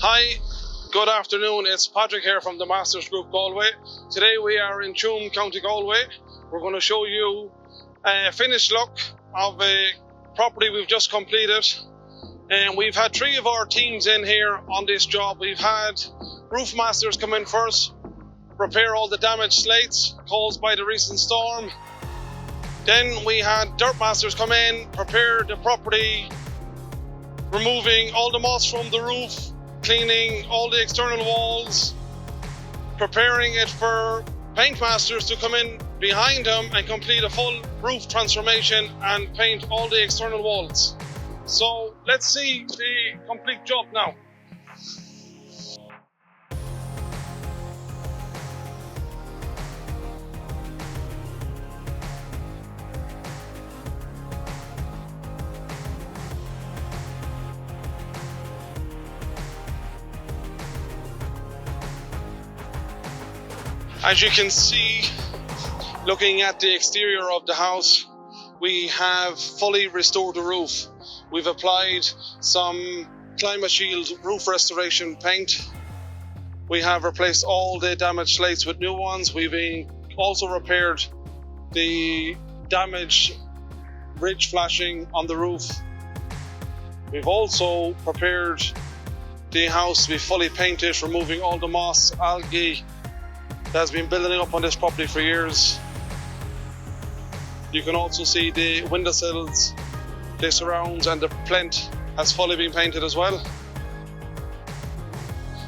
Hi, good afternoon. It's Patrick here from the Masters Group Galway. Today we are in Tuam, County Galway. We're going to show you a finished look of a property we've just completed. And we've had three of our teams in here on this job. We've had roof masters come in first, repair all the damaged slates caused by the recent storm. Then we had dirt masters come in, prepare the property, removing all the moss from the roof, cleaning all the external walls, preparing it for paint masters to come in behind them and complete a full roof transformation and paint all the external walls. So let's see the complete job now. As you can see, looking at the exterior of the house, we have fully restored the roof. We've applied some climate shield roof restoration paint. We have replaced all the damaged slates with new ones. We've also repaired the damaged ridge flashing on the roof. We've also prepared the house to be fully painted, removing all the moss, algae that has been building up on this property for years. You can also see the windowsills, the surrounds, and the plinth has fully been painted as well.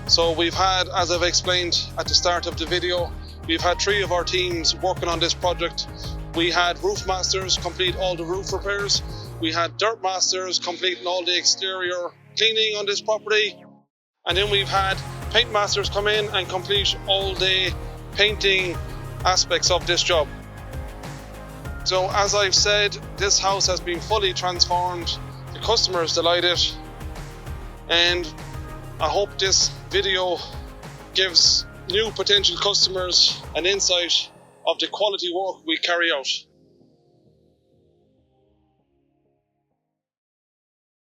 So we've had, as I've explained at the start of the video, we've had three of our teams working on this project. We had roof masters complete all the roof repairs. We had dirt masters completing all the exterior cleaning on this property. And then we've had paint masters come in and complete all the painting aspects of this job. So as I've said, this house has been fully transformed. The customer is delighted, and I hope this video gives new potential customers an insight of the quality work we carry out.